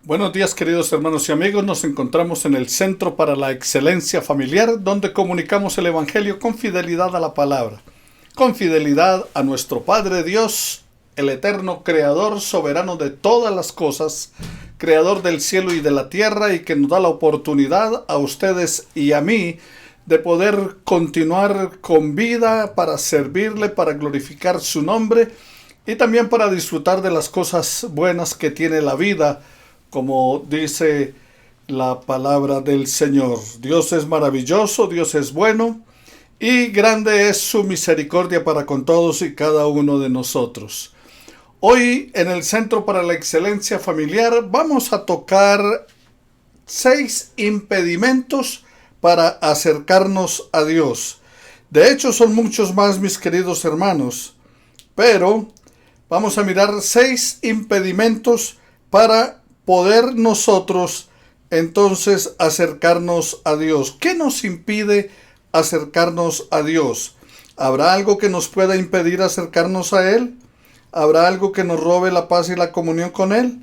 Buenos días, queridos hermanos y amigos. Nos encontramos en el Centro para la Excelencia Familiar, donde comunicamos el Evangelio con fidelidad a la palabra, con fidelidad a nuestro Padre Dios, el eterno Creador, soberano de todas las cosas, Creador del cielo y de la tierra, y que nos da la oportunidad a ustedes y a mí de poder continuar con vida para servirle, para glorificar su nombre y también para disfrutar de las cosas buenas que tiene la vida, como dice la palabra del Señor. Dios es maravilloso, Dios es bueno y grande es su misericordia para con todos y cada uno de nosotros. Hoy en el Centro para la Excelencia Familiar vamos a tocar 6 impedimentos para acercarnos a Dios. De hecho son muchos más, mis queridos hermanos, pero vamos a mirar 6 impedimentos para poder nosotros entonces acercarnos a Dios. ¿Qué nos impide acercarnos a Dios? ¿Habrá algo que nos pueda impedir acercarnos a Él? ¿Habrá algo que nos robe la paz y la comunión con Él?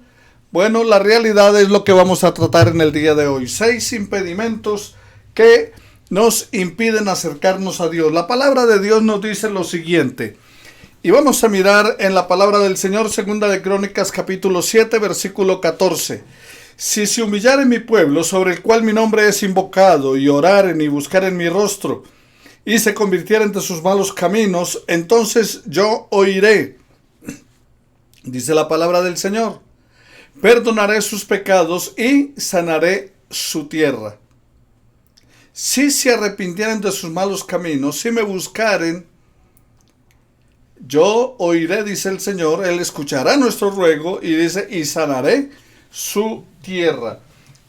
Bueno, la realidad es lo que vamos a tratar en el día de hoy. 6 impedimentos que nos impiden acercarnos a Dios. La palabra de Dios nos dice lo siguiente. Y vamos a mirar en la palabra del Señor, segunda de Crónicas, capítulo 7, versículo 14. Si se humillare mi pueblo, sobre el cual mi nombre es invocado, y oraren y buscaren mi rostro, y se convirtieren de sus malos caminos, entonces yo oiré, dice la palabra del Señor, perdonaré sus pecados y sanaré su tierra. Si se arrepintieren de sus malos caminos, si me buscaren, yo oiré, dice el Señor, Él escuchará nuestro ruego y dice, y sanaré su tierra.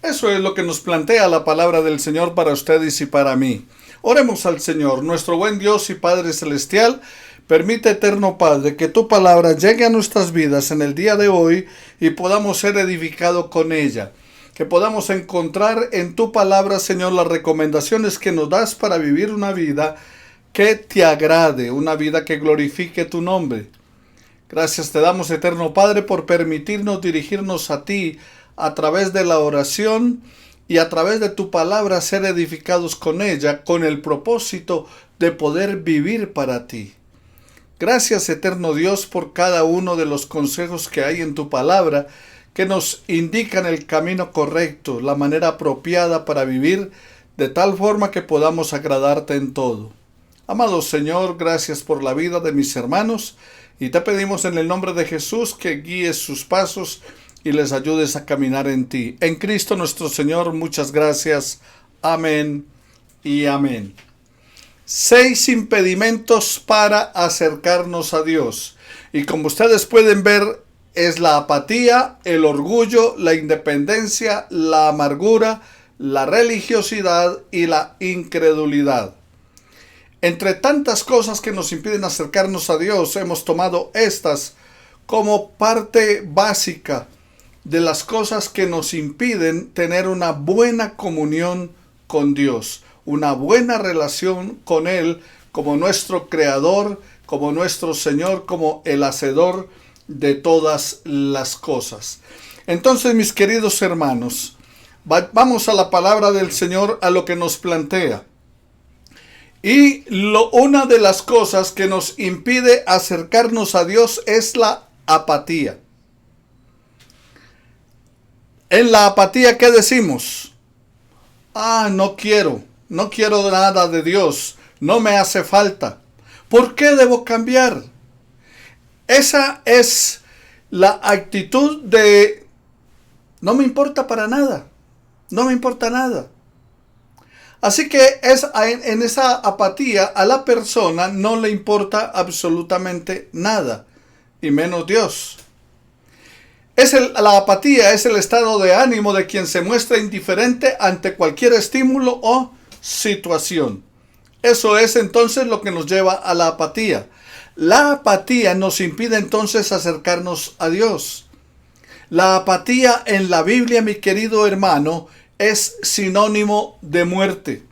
Eso es lo que nos plantea la palabra del Señor para ustedes y para mí. Oremos al Señor, nuestro buen Dios y Padre Celestial. Permite, eterno Padre, que tu palabra llegue a nuestras vidas en el día de hoy y podamos ser edificados con ella. Que podamos encontrar en tu palabra, Señor, las recomendaciones que nos das para vivir una vida que te agrade, una vida que glorifique tu nombre. Gracias te damos, eterno Padre, por permitirnos dirigirnos a ti a través de la oración y a través de tu palabra ser edificados con ella, con el propósito de poder vivir para ti. Gracias, eterno Dios, por cada uno de los consejos que hay en tu palabra que nos indican el camino correcto, la manera apropiada para vivir de tal forma que podamos agradarte en todo. Amado Señor, gracias por la vida de mis hermanos y te pedimos en el nombre de Jesús que guíes sus pasos y les ayudes a caminar en ti. En Cristo nuestro Señor, muchas gracias. Amén y amén. 6 impedimentos para acercarnos a Dios. Y como ustedes pueden ver, es la apatía, el orgullo, la independencia, la amargura, la religiosidad y la incredulidad. Entre tantas cosas que nos impiden acercarnos a Dios, hemos tomado estas como parte básica de las cosas que nos impiden tener una buena comunión con Dios, una buena relación con Él como nuestro Creador, como nuestro Señor, como el Hacedor de todas las cosas. Entonces, mis queridos hermanos, vamos a la palabra del Señor, a lo que nos plantea. Y una de las cosas que nos impide acercarnos a Dios es la apatía. En la apatía, ¿qué decimos? No quiero nada de Dios, no me hace falta. ¿Por qué debo cambiar? Esa es la actitud de no me importa para nada, no me importa nada. Así que en esa apatía a la persona no le importa absolutamente nada, y menos Dios. La apatía es el estado de ánimo de quien se muestra indiferente ante cualquier estímulo o situación. Eso es entonces lo que nos lleva a la apatía. La apatía nos impide entonces acercarnos a Dios. La apatía en la Biblia, mi querido hermano, es sinónimo de muerte.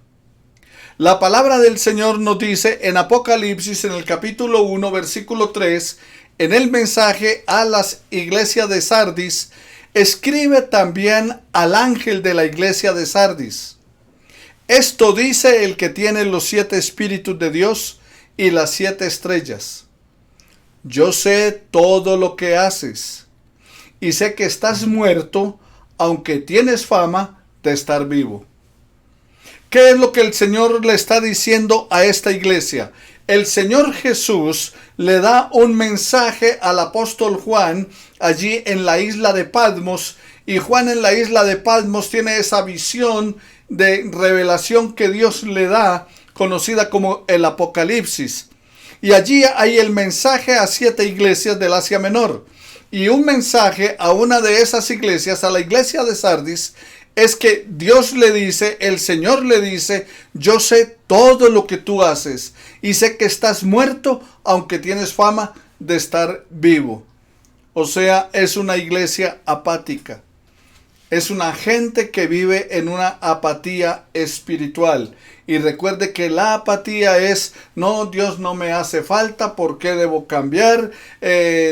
La palabra del Señor nos dice en Apocalipsis, en el capítulo 1, versículo 3, en el mensaje a las iglesias de Sardis, escribe también al ángel de la iglesia de Sardis. Esto dice el que tiene los 7 espíritus de Dios y las 7 estrellas. Yo sé todo lo que haces, y sé que estás muerto, aunque tienes fama de estar vivo. ¿Qué es lo que el Señor le está diciendo a esta iglesia? El Señor Jesús le da un mensaje al apóstol Juan allí en la isla de Patmos, y Juan en la isla de Patmos tiene esa visión de revelación que Dios le da, conocida como el Apocalipsis. Y allí hay el mensaje a 7 iglesias del Asia Menor. Y un mensaje a una de esas iglesias, a la iglesia de Sardis, es que Dios le dice, el Señor le dice, yo sé todo lo que tú haces y sé que estás muerto, aunque tienes fama de estar vivo. O sea, es una iglesia apática. Es una gente que vive en una apatía espiritual. Y recuerde que la apatía es, no, Dios no me hace falta, ¿por qué debo cambiar?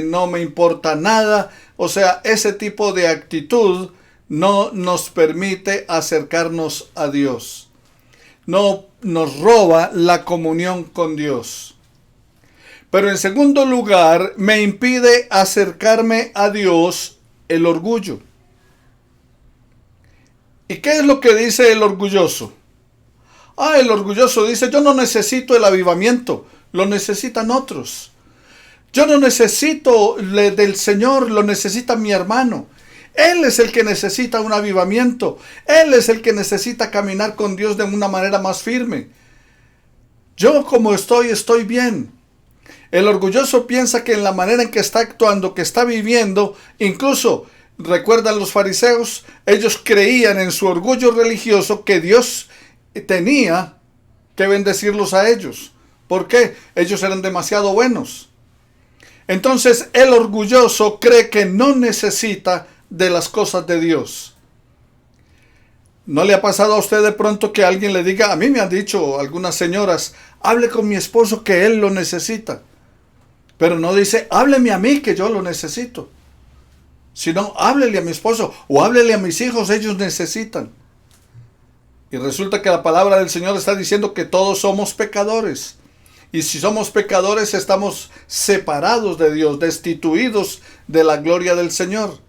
No me importa nada. O sea, ese tipo de actitud no nos permite acercarnos a Dios. No nos roba la comunión con Dios. Pero en segundo lugar, me impide acercarme a Dios el orgullo. ¿Y qué es lo que dice el orgulloso? El orgulloso dice, yo no necesito el avivamiento, lo necesitan otros. Yo no necesito del Señor, lo necesita mi hermano. Él es el que necesita un avivamiento. Él es el que necesita caminar con Dios de una manera más firme. Yo como estoy bien. El orgulloso piensa que en la manera en que está actuando, que está viviendo, incluso, recuerdan los fariseos, ellos creían en su orgullo religioso que Dios tenía que bendecirlos a ellos. ¿Por qué? Ellos eran demasiado buenos. Entonces el orgulloso cree que no necesita de las cosas de Dios. ¿No le ha pasado a usted de pronto que alguien le diga, a mí me han dicho algunas señoras, hable con mi esposo que él lo necesita? Pero no dice, hábleme a mí que yo lo necesito. Sino, háblele a mi esposo o háblele a mis hijos, ellos necesitan. Y resulta que la palabra del Señor está diciendo que todos somos pecadores. Y si somos pecadores, estamos separados de Dios, destituidos de la gloria del Señor.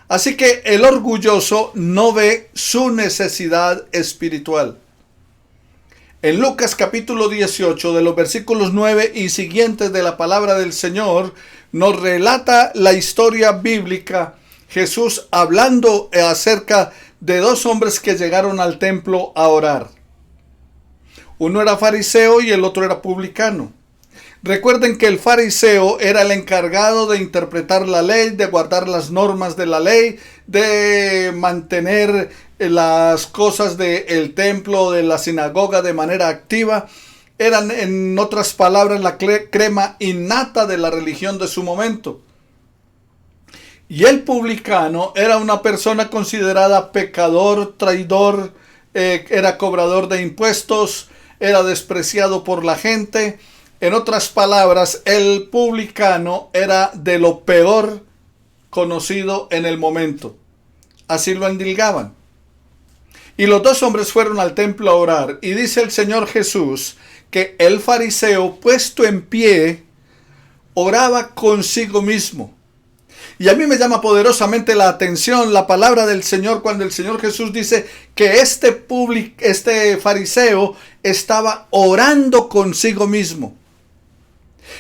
Así que el orgulloso no ve su necesidad espiritual. En Lucas capítulo 18, de los versículos 9 y siguientes de la palabra del Señor, nos relata la historia bíblica, Jesús hablando acerca de 2 hombres que llegaron al templo a orar. Uno era fariseo y el otro era publicano. Recuerden que el fariseo era el encargado de interpretar la ley, de guardar las normas de la ley, de mantener las cosas del templo, de la sinagoga de manera activa. Eran, en otras palabras, la crema innata de la religión de su momento. Y el publicano era una persona considerada pecador, traidor, era cobrador de impuestos, era despreciado por la gente. En otras palabras, el publicano era de lo peor conocido en el momento. Así lo endilgaban. Y los 2 hombres fueron al templo a orar. Y dice el Señor Jesús que el fariseo, puesto en pie, oraba consigo mismo. Y a mí me llama poderosamente la atención la palabra del Señor cuando el Señor Jesús dice que este fariseo estaba orando consigo mismo.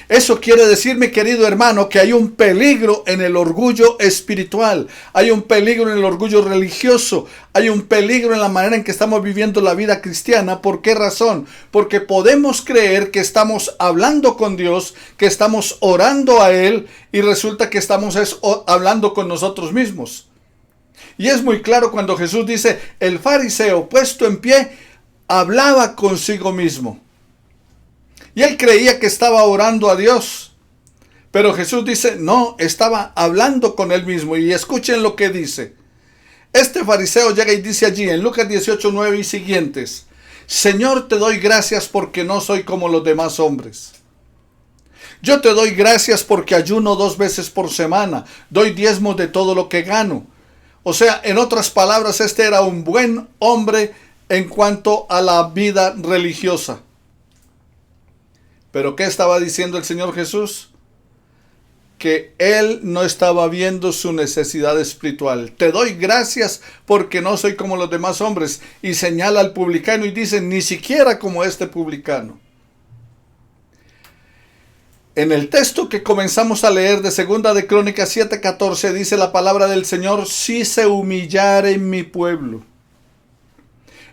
Eso quiere decir, mi querido hermano, que hay un peligro en el orgullo espiritual, hay un peligro en el orgullo religioso, hay un peligro en la manera en que estamos viviendo la vida cristiana. ¿Por qué razón? Porque podemos creer que estamos hablando con Dios, que estamos orando a Él, y resulta que estamos hablando con nosotros mismos. Y es muy claro cuando Jesús dice, el fariseo puesto en pie, hablaba consigo mismo. Y él creía que estaba orando a Dios. Pero Jesús dice, no, estaba hablando con él mismo. Y escuchen lo que dice. Este fariseo llega y dice allí en Lucas 18, 9 y siguientes, Señor, te doy gracias porque no soy como los demás hombres. Yo te doy gracias porque ayuno 2 veces por semana. Doy diezmos de todo lo que gano. O sea, en otras palabras, este era un buen hombre en cuanto a la vida religiosa. ¿Pero qué estaba diciendo el Señor Jesús? Que él no estaba viendo su necesidad espiritual. Te doy gracias porque no soy como los demás hombres. Y señala al publicano y dice, ni siquiera como este publicano. En el texto que comenzamos a leer de 2 de Crónicas 7:14 dice la palabra del Señor, si se humillare mi pueblo.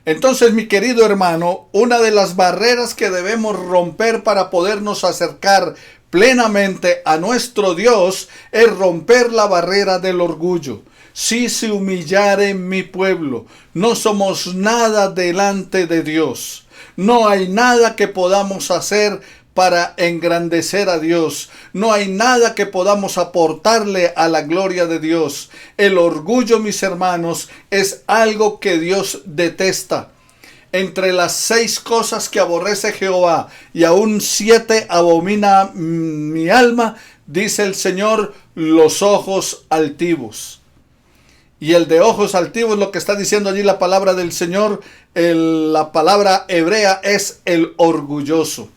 Entonces, mi querido hermano, una de las barreras que debemos romper para podernos acercar plenamente a nuestro Dios es romper la barrera del orgullo. Si se humillare mi pueblo, no somos nada delante de Dios. No hay nada que podamos hacer para engrandecer a Dios. No hay nada que podamos aportarle a la gloria de Dios. El orgullo, mis hermanos, es algo que Dios detesta. Entre las 6 cosas que aborrece Jehová, y aún 7 abomina mi alma, dice el Señor, los ojos altivos. Y el de ojos altivos, lo que está diciendo allí la palabra del Señor, la palabra hebrea es el orgulloso.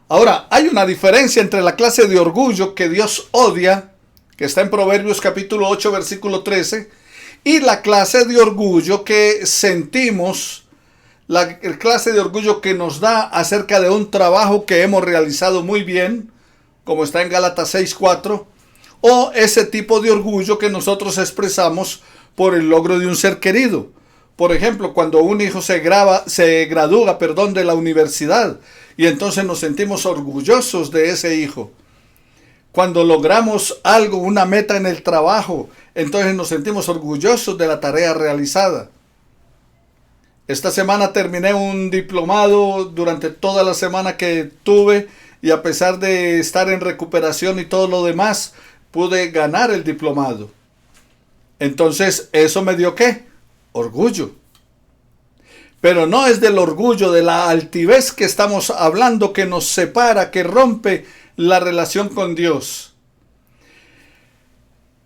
Ahora, hay una diferencia entre la clase de orgullo que Dios odia, que está en Proverbios capítulo 8, versículo 13, y la clase de orgullo que sentimos, la clase de orgullo que nos da acerca de un trabajo que hemos realizado muy bien, como está en Gálatas 6:4, o ese tipo de orgullo que nosotros expresamos por el logro de un ser querido. Por ejemplo, cuando un hijo se gradúa de la universidad, y entonces nos sentimos orgullosos de ese hijo. Cuando logramos algo, una meta en el trabajo, entonces nos sentimos orgullosos de la tarea realizada. Esta semana terminé un diplomado durante toda la semana que tuve, y a pesar de estar en recuperación y todo lo demás, pude ganar el diplomado. Entonces, ¿eso me dio qué? Orgullo. Pero no es del orgullo, de la altivez que estamos hablando, que nos separa, que rompe la relación con Dios.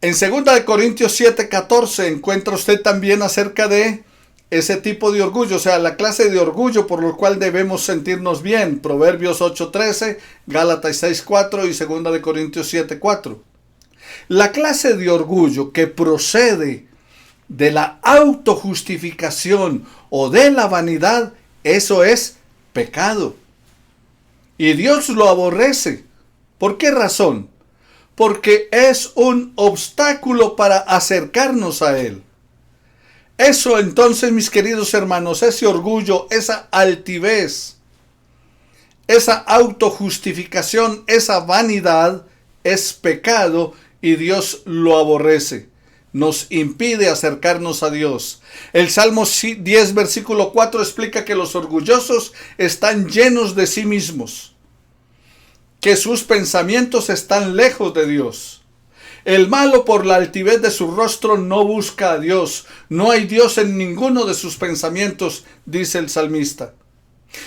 En 2 de Corintios 7:14 encuentra usted también acerca de ese tipo de orgullo, o sea, la clase de orgullo por lo cual debemos sentirnos bien. Proverbios 8:13, Gálatas 6:4 y 2 de Corintios 7:4. La clase de orgullo que procede de la autojustificación o de la vanidad, eso es pecado. Y Dios lo aborrece. ¿Por qué razón? Porque es un obstáculo para acercarnos a Él. Eso entonces, mis queridos hermanos, ese orgullo, esa altivez, esa autojustificación, esa vanidad es pecado y Dios lo aborrece. Nos impide acercarnos a Dios. El Salmo 10, versículo 4 explica que los orgullosos están llenos de sí mismos, que sus pensamientos están lejos de Dios. El malo por la altivez de su rostro no busca a Dios. No hay Dios en ninguno de sus pensamientos, dice el salmista.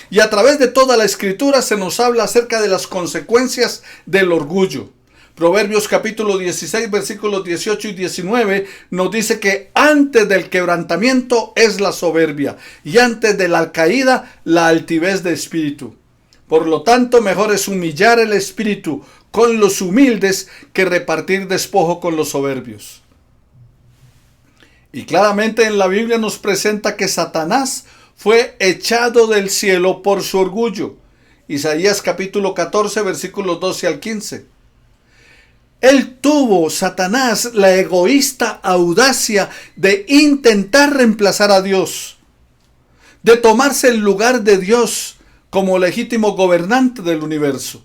Y a través de toda la escritura se nos habla acerca de las consecuencias del orgullo. Proverbios capítulo 16, versículos 18 y 19 nos dice que antes del quebrantamiento es la soberbia y antes de la caída la altivez de espíritu. Por lo tanto, mejor es humillar el espíritu con los humildes que repartir despojo con los soberbios. Y claramente en la Biblia nos presenta que Satanás fue echado del cielo por su orgullo. Isaías capítulo 14, versículos 12 al 15. Él tuvo, Satanás, la egoísta audacia de intentar reemplazar a Dios, de tomarse el lugar de Dios como legítimo gobernante del universo.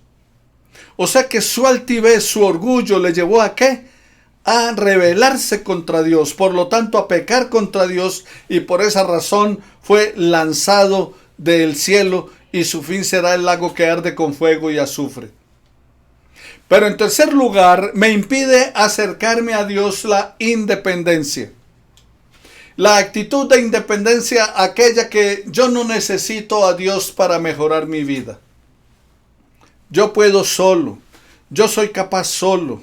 O sea que su altivez, su orgullo le llevó a ¿qué? A rebelarse contra Dios, por lo tanto a pecar contra Dios, y por esa razón fue lanzado del cielo y su fin será el lago que arde con fuego y azufre. Pero en tercer lugar, me impide acercarme a Dios la independencia. La actitud de independencia, aquella que yo no necesito a Dios para mejorar mi vida. yo puedo solo, yo soy capaz solo.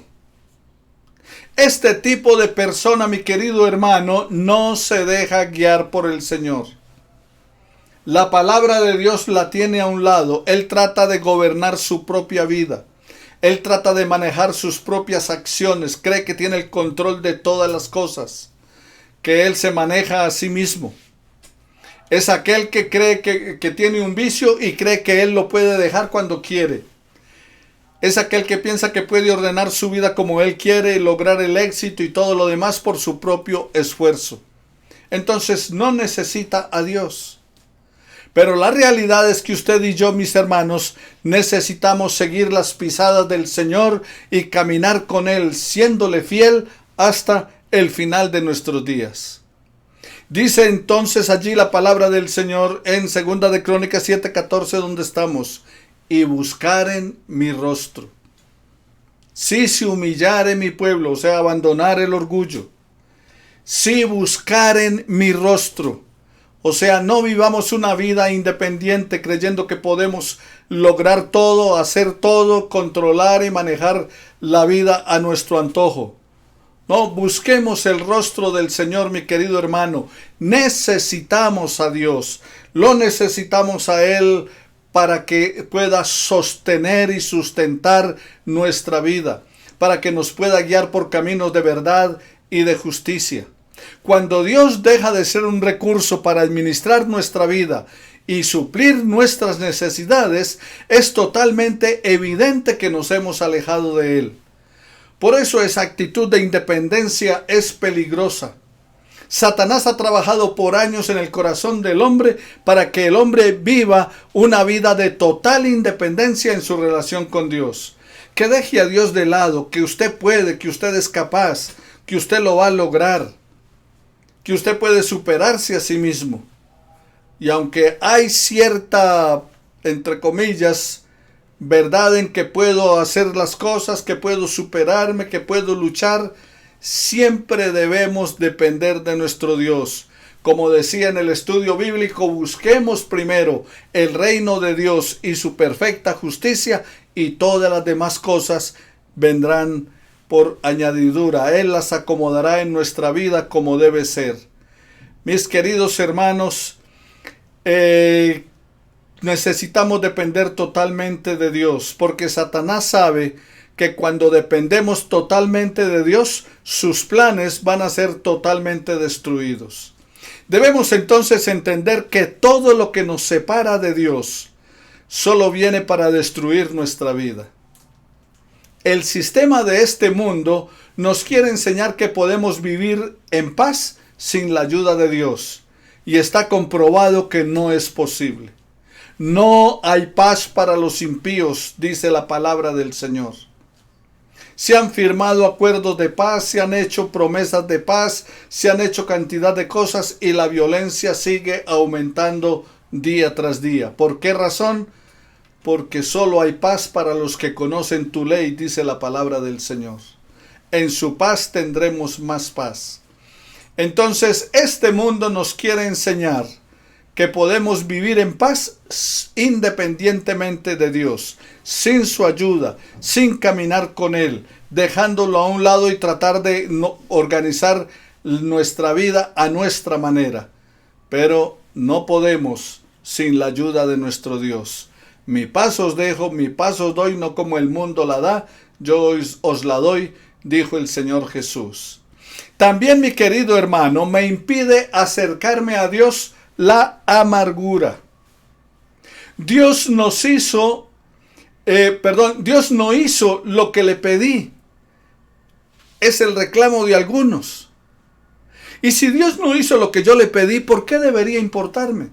Este tipo de persona, mi querido hermano, no se deja guiar por el Señor. La palabra de Dios la tiene a un lado. Él trata de gobernar su propia vida. Él trata de manejar sus propias acciones. Cree que tiene el control de todas las cosas. Que Él se maneja a sí mismo. Es aquel que cree que tiene un vicio y cree que Él lo puede dejar cuando quiere. Es aquel que piensa que puede ordenar su vida como Él quiere y lograr el éxito y todo lo demás por su propio esfuerzo. Entonces no necesita a Dios. Pero la realidad es que usted y yo, mis hermanos, necesitamos seguir las pisadas del Señor y caminar con Él, siéndole fiel hasta el final de nuestros días. Dice entonces allí la palabra del Señor en 2 de Crónicas 7:14, donde estamos: y buscaren mi rostro. Si se humillare mi pueblo, o sea, abandonar el orgullo. Si buscaren mi rostro. O sea, no vivamos una vida independiente creyendo que podemos lograr todo, hacer todo, controlar y manejar la vida a nuestro antojo. No, busquemos el rostro del Señor, mi querido hermano. Necesitamos a Dios. Lo necesitamos a Él para que pueda sostener y sustentar nuestra vida, para que nos pueda guiar por caminos de verdad y de justicia. Cuando Dios deja de ser un recurso para administrar nuestra vida y suplir nuestras necesidades, es totalmente evidente que nos hemos alejado de Él. Por eso esa actitud de independencia es peligrosa. Satanás ha trabajado por años en el corazón del hombre para que el hombre viva una vida de total independencia en su relación con Dios. Que deje a Dios de lado, que usted puede, que usted es capaz, que usted lo va a lograr, que usted puede superarse a sí mismo. Y aunque hay cierta, entre comillas, verdad en que puedo hacer las cosas, que puedo superarme, que puedo luchar, siempre debemos depender de nuestro Dios. Como decía en el estudio bíblico, busquemos primero el reino de Dios y su perfecta justicia, y todas las demás cosas vendrán por añadidura. Él las acomodará en nuestra vida como debe ser. Mis queridos hermanos, necesitamos depender totalmente de Dios, porque Satanás sabe que cuando dependemos totalmente de Dios, sus planes van a ser totalmente destruidos. Debemos entonces entender que todo lo que nos separa de Dios solo viene para destruir nuestra vida. El sistema de este mundo nos quiere enseñar que podemos vivir en paz sin la ayuda de Dios, y está comprobado que no es posible. No hay paz para los impíos, dice la palabra del Señor. Se han firmado acuerdos de paz, se han hecho promesas de paz, se han hecho cantidad de cosas y la violencia sigue aumentando día tras día. ¿Por qué razón? Porque solo hay paz para los que conocen tu ley, dice la palabra del Señor. En su paz tendremos más paz. Entonces, este mundo nos quiere enseñar que podemos vivir en paz independientemente de Dios, sin su ayuda, sin caminar con Él, dejándolo a un lado y tratar de organizar nuestra vida a nuestra manera. Pero no podemos sin la ayuda de nuestro Dios. Mi paz os dejo, mi paz os doy, no como el mundo la da, yo os la doy, dijo el Señor Jesús. También, mi querido hermano, me impide acercarme a Dios la amargura. Dios no hizo lo que le pedí. Es el reclamo de algunos. Y si Dios no hizo lo que yo le pedí, ¿por qué debería importarme?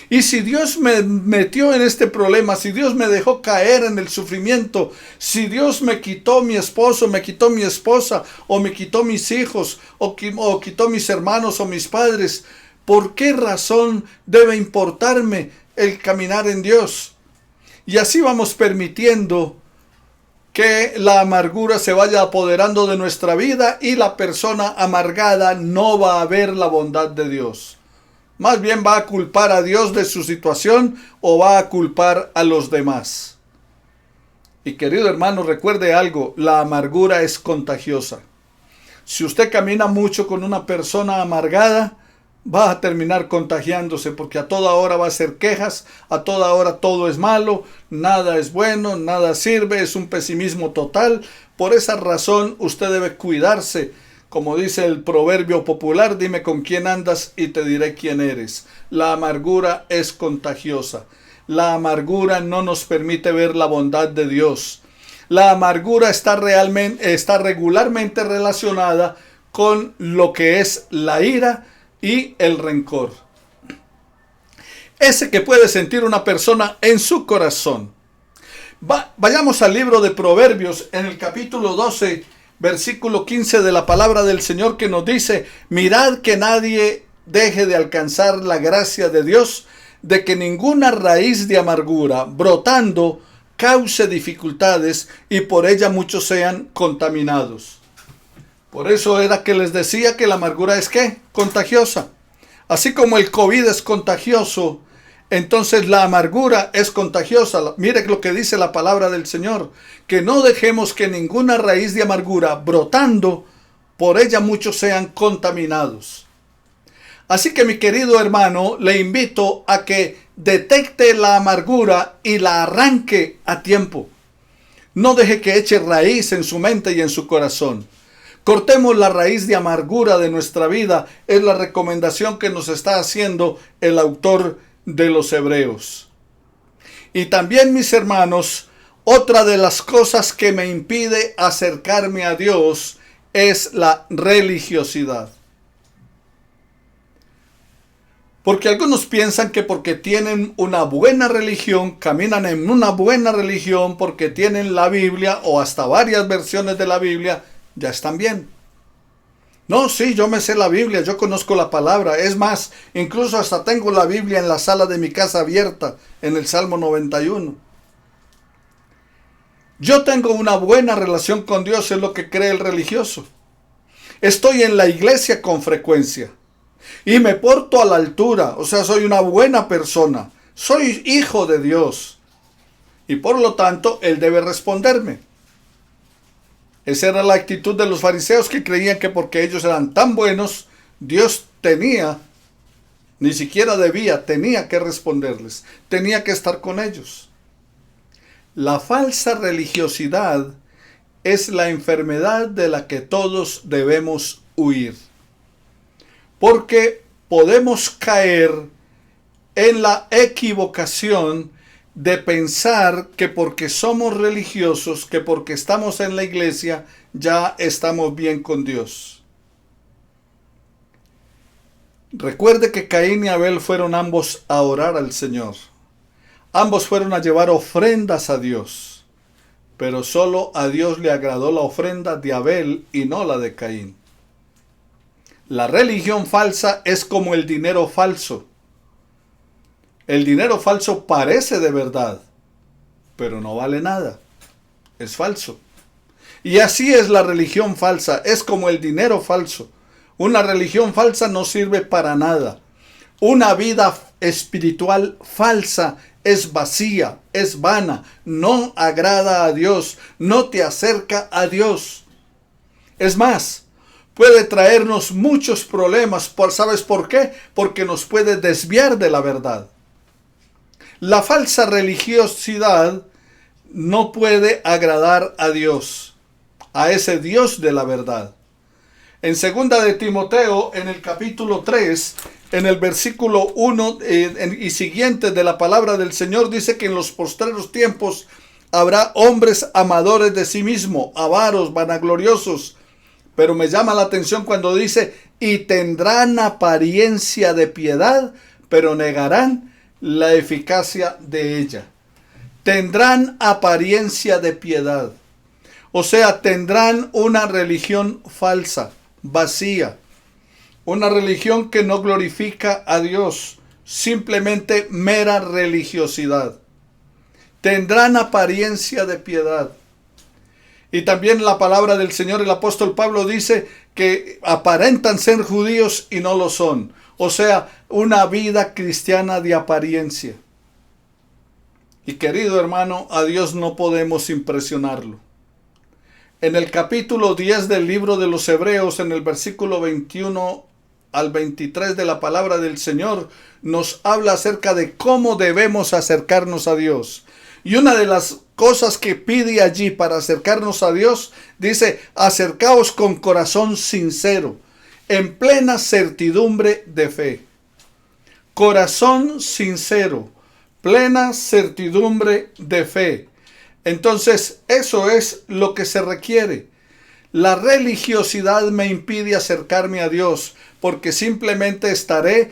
Y si Dios me metió en este problema, si Dios me dejó caer en el sufrimiento, si Dios me quitó mi esposo, me quitó mi esposa, o me quitó mis hijos, o quitó mis hermanos o mis padres, ¿por qué razón debe importarme el caminar en Dios? Y así vamos permitiendo que la amargura se vaya apoderando de nuestra vida y la persona amargada no va a ver la bondad de Dios. Más bien va a culpar a Dios de su situación o va a culpar a los demás. Y querido hermano, recuerde algo, la amargura es contagiosa. Si usted camina mucho con una persona amargada, va a terminar contagiándose, porque a toda hora va a hacer quejas, a toda hora todo es malo, nada es bueno, nada sirve, es un pesimismo total. Por esa razón usted debe cuidarse. Como dice el proverbio popular, dime con quién andas y te diré quién eres. La amargura es contagiosa. La amargura no nos permite ver la bondad de Dios. La amargura está regularmente relacionada con lo que es la ira y el rencor. Ese que puede sentir una persona en su corazón. Vayamos al libro de Proverbios en el capítulo 12, versículo 15 de la palabra del Señor, que nos dice: mirad que nadie deje de alcanzar la gracia de Dios, de que ninguna raíz de amargura brotando cause dificultades y por ella muchos sean contaminados. Por eso era que les decía que la amargura es ¿qué? Contagiosa. Así como el COVID es contagioso, entonces la amargura es contagiosa. Mire lo que dice la palabra del Señor, que no dejemos que ninguna raíz de amargura brotando, por ella muchos sean contaminados. Así que mi querido hermano, le invito a que detecte la amargura y la arranque a tiempo. No deje que eche raíz en su mente y en su corazón. Cortemos la raíz de amargura de nuestra vida. Es la recomendación que nos está haciendo el autor de los Hebreos. Y también, mis hermanos, otra de las cosas que me impide acercarme a Dios es la religiosidad. Porque algunos piensan que porque tienen una buena religión, caminan en una buena religión, porque tienen la Biblia o hasta varias versiones de la Biblia, ya están bien. No, sí, yo me sé la Biblia, yo conozco la palabra. Es más, incluso hasta tengo la Biblia en la sala de mi casa abierta, en el Salmo 91. Yo tengo una buena relación con Dios, es lo que cree el religioso. Estoy en la iglesia con frecuencia. Y me porto a la altura, o sea, soy una buena persona. Soy hijo de Dios. Y por lo tanto, Él debe responderme. Esa era la actitud de los fariseos, que creían que porque ellos eran tan buenos, Dios ni siquiera tenía que responderles. Tenía que estar con ellos. La falsa religiosidad es la enfermedad de la que todos debemos huir. Porque podemos caer en la equivocación de pensar que porque somos religiosos, que porque estamos en la iglesia, ya estamos bien con Dios. Recuerde que Caín y Abel fueron ambos a orar al Señor. Ambos fueron a llevar ofrendas a Dios. Pero solo a Dios le agradó la ofrenda de Abel y no la de Caín. La religión falsa es como el dinero falso. El dinero falso parece de verdad, pero no vale nada. Es falso. Y así es la religión falsa. Es como el dinero falso. Una religión falsa no sirve para nada. Una vida espiritual falsa es vacía, es vana, no agrada a Dios, no te acerca a Dios. Es más, puede traernos muchos problemas. ¿Sabes por qué? Porque nos puede desviar de la verdad. La falsa religiosidad no puede agradar a Dios, a ese Dios de la verdad. En 2 de Timoteo, en el capítulo 3, en el versículo 1 y siguiente de la palabra del Señor, dice que en los postreros tiempos habrá hombres amadores de sí mismos, avaros, vanagloriosos. Pero me llama la atención cuando dice, y tendrán apariencia de piedad, pero negarán la eficacia de ella. Tendrán apariencia de piedad. O sea, tendrán una religión falsa, vacía. Una religión que no glorifica a Dios. Simplemente mera religiosidad. Tendrán apariencia de piedad. Y también la palabra del Señor, el apóstol Pablo dice que aparentan ser judíos y no lo son. O sea, una vida cristiana de apariencia. Y querido hermano, a Dios no podemos impresionarlo. En el capítulo 10 del libro de los Hebreos, en el versículo 21 al 23 de la palabra del Señor, nos habla acerca de cómo debemos acercarnos a Dios. Y una de las cosas que pide allí para acercarnos a Dios, dice, acercaos con corazón sincero, en plena certidumbre de fe. Corazón sincero, plena certidumbre de fe. Entonces, eso es lo que se requiere. La religiosidad me impide acercarme a Dios, porque simplemente estaré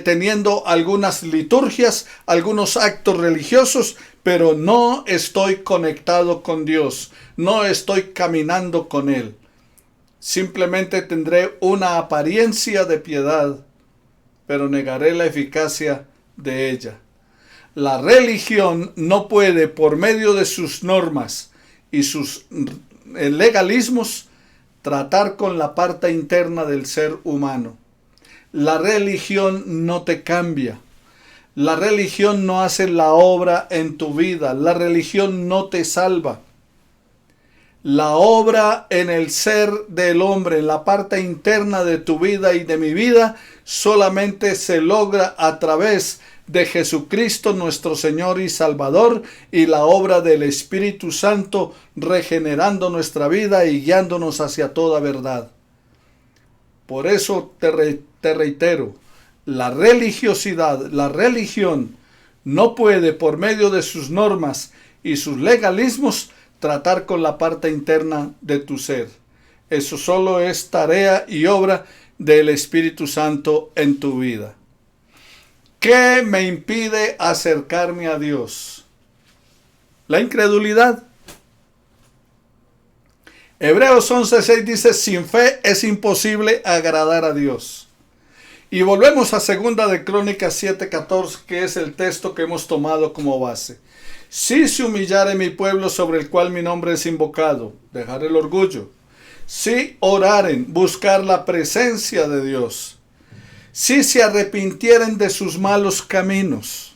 teniendo algunas liturgias, algunos actos religiosos, pero no estoy conectado con Dios, no estoy caminando con Él. Simplemente tendré una apariencia de piedad, pero negaré la eficacia de ella. La religión no puede, por medio de sus normas y sus legalismos, tratar con la parte interna del ser humano. La religión no te cambia. La religión no hace la obra en tu vida. La religión no te salva. La obra en el ser del hombre, en la parte interna de tu vida y de mi vida, solamente se logra a través de Jesucristo nuestro Señor y Salvador, y la obra del Espíritu Santo regenerando nuestra vida y guiándonos hacia toda verdad. Por eso te reitero, la religiosidad, la religión no puede, por medio de sus normas y sus legalismos, tratar con la parte interna de tu ser. Eso solo es tarea y obra del Espíritu Santo en tu vida. ¿Qué me impide acercarme a Dios? La incredulidad. Hebreos 11:6 dice, sin fe es imposible agradar a Dios. Y volvemos a 2 de Crónicas 7:14, que es el texto que hemos tomado como base. Si se humillare mi pueblo sobre el cual mi nombre es invocado, dejar el orgullo. Si oraren, buscar la presencia de Dios. Si se arrepintieren de sus malos caminos.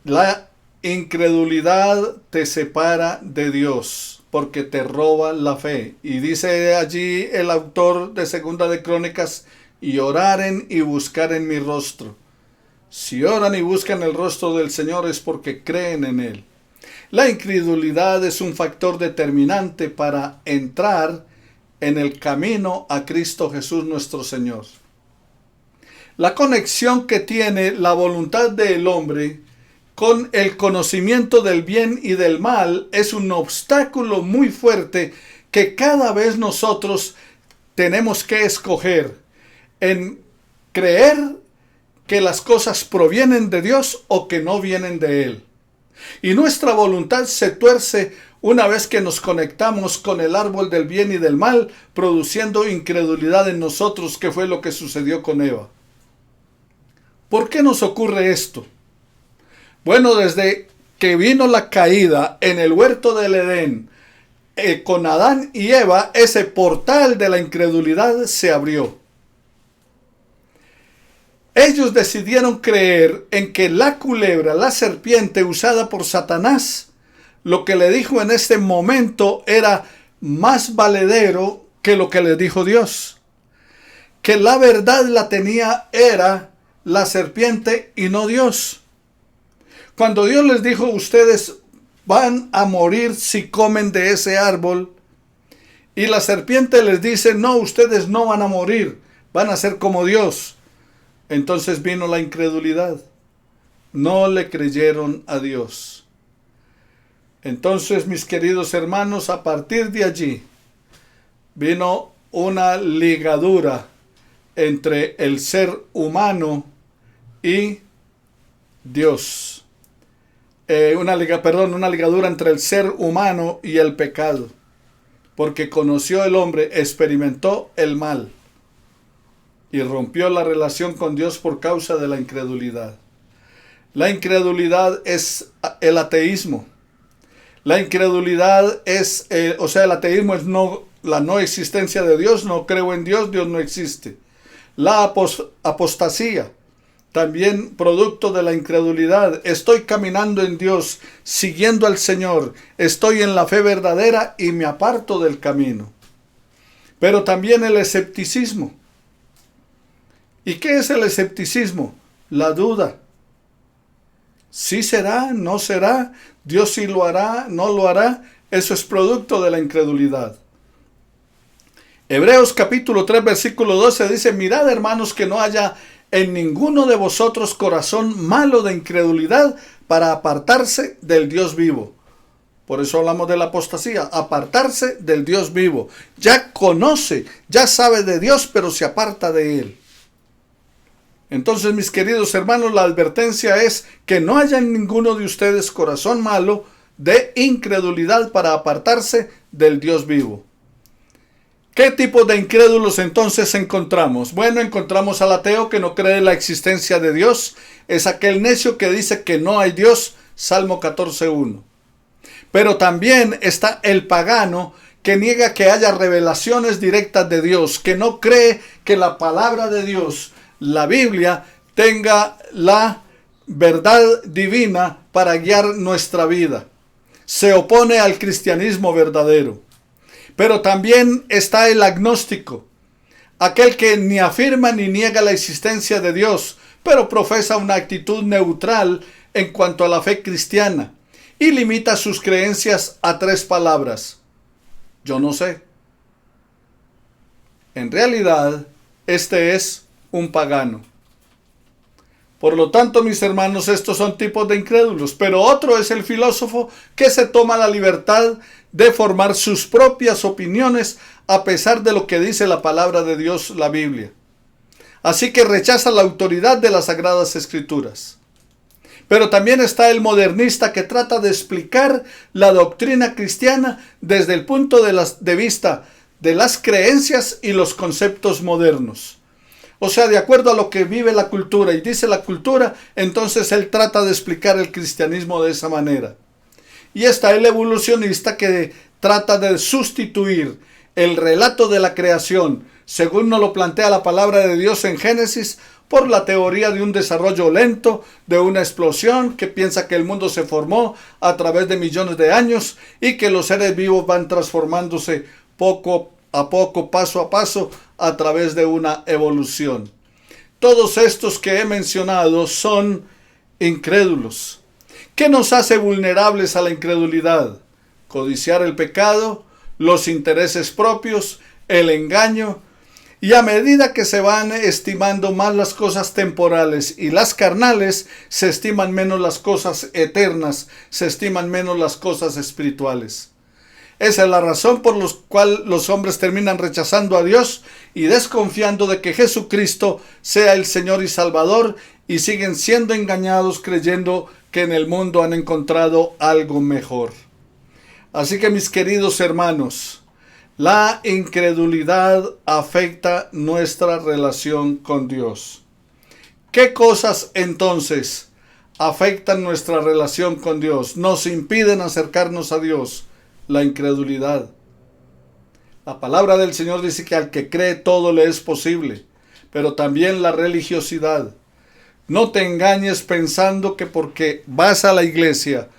La incredulidad te separa de Dios, porque te roba la fe. Y dice allí el autor de 2 de Crónicas, y oraren y buscaren mi rostro. Si oran y buscan el rostro del Señor es porque creen en Él. La incredulidad es un factor determinante para entrar en el camino a Cristo Jesús nuestro Señor. La conexión que tiene la voluntad del hombre con el conocimiento del bien y del mal es un obstáculo muy fuerte que cada vez nosotros tenemos que escoger en creer que las cosas provienen de Dios o que no vienen de Él. Y nuestra voluntad se tuerce una vez que nos conectamos con el árbol del bien y del mal, produciendo incredulidad en nosotros, que fue lo que sucedió con Eva. ¿Por qué nos ocurre esto? Bueno, desde que vino la caída en el huerto del Edén, con Adán y Eva, ese portal de la incredulidad se abrió. Ellos decidieron creer en que la culebra, la serpiente usada por Satanás, lo que le dijo en ese momento era más valedero que lo que le dijo Dios. Que la verdad la tenía era la serpiente y no Dios. Cuando Dios les dijo, ustedes van a morir si comen de ese árbol, y la serpiente les dice, no, ustedes no van a morir, van a ser como Dios. Entonces vino la incredulidad. No le creyeron a Dios. Entonces, mis queridos hermanos, a partir de allí vino una ligadura entre el ser humano y Dios. Una ligadura entre el ser humano y el pecado. Porque conoció el hombre, experimentó el mal y rompió la relación con Dios por causa de la incredulidad. La incredulidad es el ateísmo. La incredulidad es, el ateísmo es la no existencia de Dios. No creo en Dios, Dios no existe. La apostasía, también producto de la incredulidad. Estoy caminando en Dios, siguiendo al Señor, estoy en la fe verdadera y me aparto del camino. Pero también el escepticismo. ¿Y qué es el escepticismo? La duda. ¿Sí será? ¿No será? ¿Dios sí lo hará? ¿No lo hará? Eso es producto de la incredulidad. Hebreos capítulo 3 versículo 12 dice: mirad, hermanos, que no haya en ninguno de vosotros corazón malo de incredulidad para apartarse del Dios vivo. Por eso hablamos de la apostasía, apartarse del Dios vivo. Ya conoce, ya sabe de Dios, pero se aparta de Él. Entonces, mis queridos hermanos, la advertencia es que no haya en ninguno de ustedes corazón malo de incredulidad para apartarse del Dios vivo. ¿Qué tipo de incrédulos entonces encontramos? Bueno, encontramos al ateo que no cree en la existencia de Dios. Es aquel necio que dice que no hay Dios, Salmo 14:1. Pero también está el pagano que niega que haya revelaciones directas de Dios, que no cree que la palabra de Dios, la Biblia, tenga la verdad divina para guiar nuestra vida. Se opone al cristianismo verdadero. Pero también está el agnóstico, aquel que ni afirma ni niega la existencia de Dios, pero profesa una actitud neutral en cuanto a la fe cristiana y limita sus creencias a 3 palabras: yo no sé. En realidad, este es un pagano. Por lo tanto, mis hermanos, estos son tipos de incrédulos. Pero otro es el filósofo que se toma la libertad de formar sus propias opiniones a pesar de lo que dice la palabra de Dios, la Biblia. Así que rechaza la autoridad de las Sagradas Escrituras. Pero también está el modernista que trata de explicar la doctrina cristiana desde el punto de vista de las creencias y los conceptos modernos. O sea, de acuerdo a lo que vive la cultura y dice la cultura, entonces él trata de explicar el cristianismo de esa manera. Y está el evolucionista que trata de sustituir el relato de la creación, según nos lo plantea la palabra de Dios en Génesis, por la teoría de un desarrollo lento, de una explosión que piensa que el mundo se formó a través de millones de años y que los seres vivos van transformándose poco a poco, paso a paso, a través de una evolución. Todos estos que he mencionado son incrédulos. ¿Qué nos hace vulnerables a la incredulidad? Codiciar el pecado, los intereses propios, el engaño. Y a medida que se van estimando más las cosas temporales y las carnales, se estiman menos las cosas eternas, se estiman menos las cosas espirituales. Esa es la razón por la cual los hombres terminan rechazando a Dios y desconfiando de que Jesucristo sea el Señor y Salvador, y siguen siendo engañados creyendo que en el mundo han encontrado algo mejor. Así que, mis queridos hermanos, la incredulidad afecta nuestra relación con Dios. ¿Qué cosas entonces afectan nuestra relación con Dios? Nos impiden acercarnos a Dios. La incredulidad. La palabra del Señor dice que al que cree todo le es posible, pero también la religiosidad. No te engañes pensando que porque vas a la iglesia,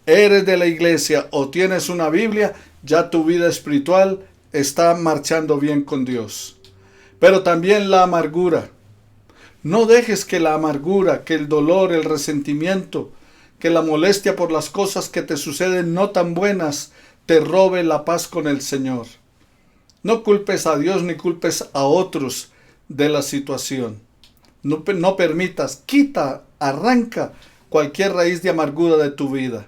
eres de la iglesia o tienes una Biblia, ya tu vida espiritual está marchando bien con Dios. Pero también la amargura. No dejes que la amargura, que el dolor, el resentimiento, que la molestia por las cosas que te suceden no tan buenas, te robe la paz con el Señor. No culpes a Dios ni culpes a otros de la situación. No permitas, quita, arranca cualquier raíz de amargura de tu vida.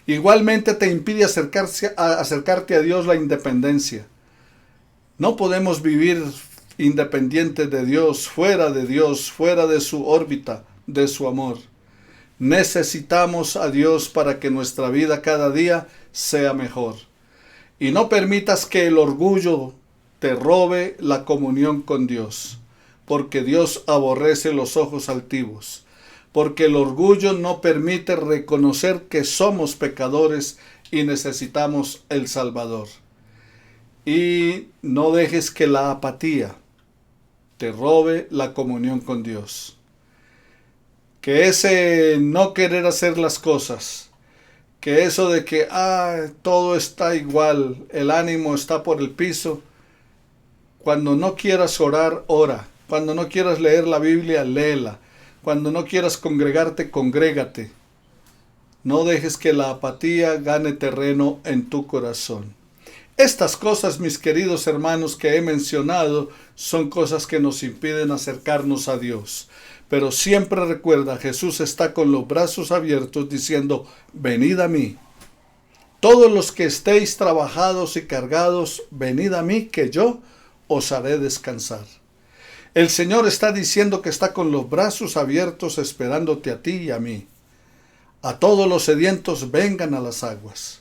Igualmente te impide acercarte a Dios la independencia. No podemos vivir independientes de Dios, fuera de su órbita, de su amor. Necesitamos a Dios para que nuestra vida cada día sea mejor. Y no permitas que el orgullo te robe la comunión con Dios, porque Dios aborrece los ojos altivos, porque el orgullo no permite reconocer que somos pecadores y necesitamos el Salvador. Y no dejes que la apatía te robe la comunión con Dios. que ese no querer hacer las cosas, que eso de que todo está igual, el ánimo está por el piso, cuando no quieras orar, ora. Cuando no quieras leer la Biblia, léela. Cuando no quieras congregarte, congrégate. No dejes que la apatía gane terreno en tu corazón. Estas cosas, mis queridos hermanos, que he mencionado, son cosas que nos impiden acercarnos a Dios. Pero siempre recuerda, Jesús está con los brazos abiertos diciendo, venid a mí. Todos los que estéis trabajados y cargados, venid a mí, que yo os haré descansar. El Señor está diciendo que está con los brazos abiertos esperándote a ti y a mí. A todos los sedientos vengan a las aguas.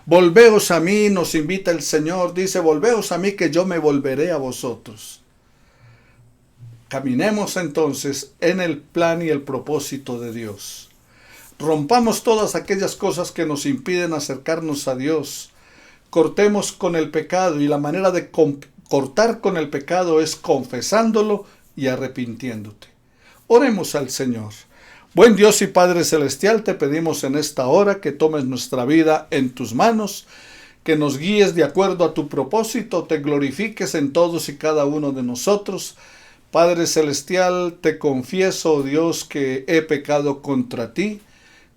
Volveos a mí, nos invita el Señor, dice, volveos a mí que yo me volveré a vosotros. Caminemos entonces en el plan y el propósito de Dios. Rompamos todas aquellas cosas que nos impiden acercarnos a Dios. Cortemos con el pecado, y la manera de cortar con el pecado es confesándolo y arrepintiéndote. Oremos al Señor. Buen Dios y Padre Celestial, te pedimos en esta hora que tomes nuestra vida en tus manos, que nos guíes de acuerdo a tu propósito, te glorifiques en todos y cada uno de nosotros. Padre Celestial, te confieso, oh Dios, que he pecado contra ti,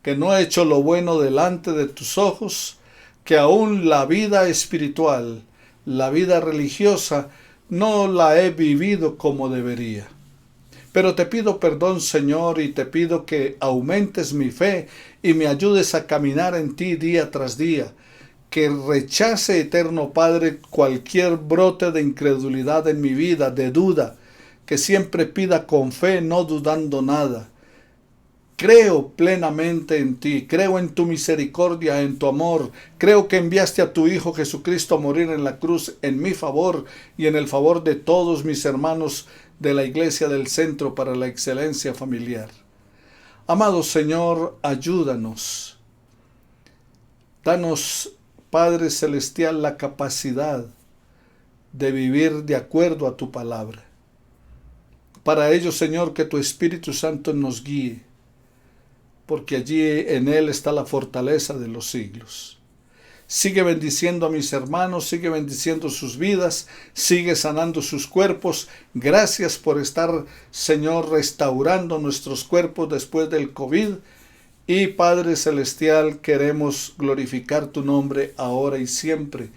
que no he hecho lo bueno delante de tus ojos, que aún la vida espiritual, la vida religiosa, no la he vivido como debería. Pero te pido perdón, Señor, y te pido que aumentes mi fe y me ayudes a caminar en ti día tras día. Que rechace, eterno Padre, cualquier brote de incredulidad en mi vida, de duda. Que siempre pida con fe, no dudando nada. Creo plenamente en ti, creo en tu misericordia, en tu amor. Creo que enviaste a tu Hijo Jesucristo a morir en la cruz en mi favor y en el favor de todos mis hermanos de la Iglesia del Centro para la Excelencia Familiar. Amado Señor, ayúdanos. Danos, Padre Celestial, la capacidad de vivir de acuerdo a tu palabra. Para ello, Señor, que tu Espíritu Santo nos guíe, porque allí en Él está la fortaleza de los siglos. Sigue bendiciendo a mis hermanos, sigue bendiciendo sus vidas, sigue sanando sus cuerpos. Gracias por estar, Señor, restaurando nuestros cuerpos después del COVID. Y Padre Celestial, queremos glorificar tu nombre ahora y siempre.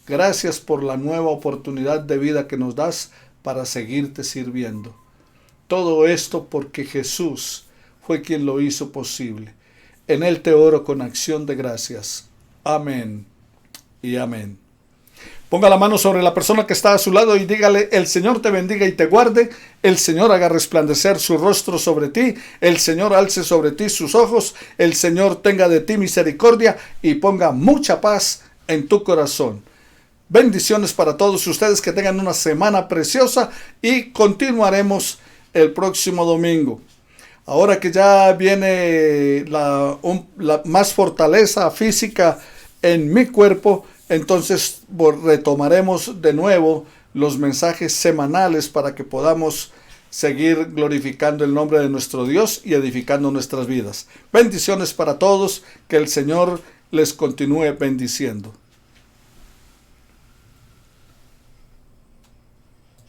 Gracias por la nueva oportunidad de vida que nos das para seguirte sirviendo. Todo esto porque Jesús fue quien lo hizo posible. En Él te oro con acción de gracias. Amén y amén. Ponga la mano sobre la persona que está a su lado y dígale, el Señor te bendiga y te guarde, el Señor haga resplandecer su rostro sobre ti, el Señor alce sobre ti sus ojos, el Señor tenga de ti misericordia y ponga mucha paz en tu corazón. Bendiciones para todos ustedes, que tengan una semana preciosa y continuaremos el próximo domingo. Ahora que ya viene la más fortaleza física en mi cuerpo, entonces retomaremos de nuevo los mensajes semanales para que podamos seguir glorificando el nombre de nuestro Dios y edificando nuestras vidas. Bendiciones para todos, que el Señor les continúe bendiciendo.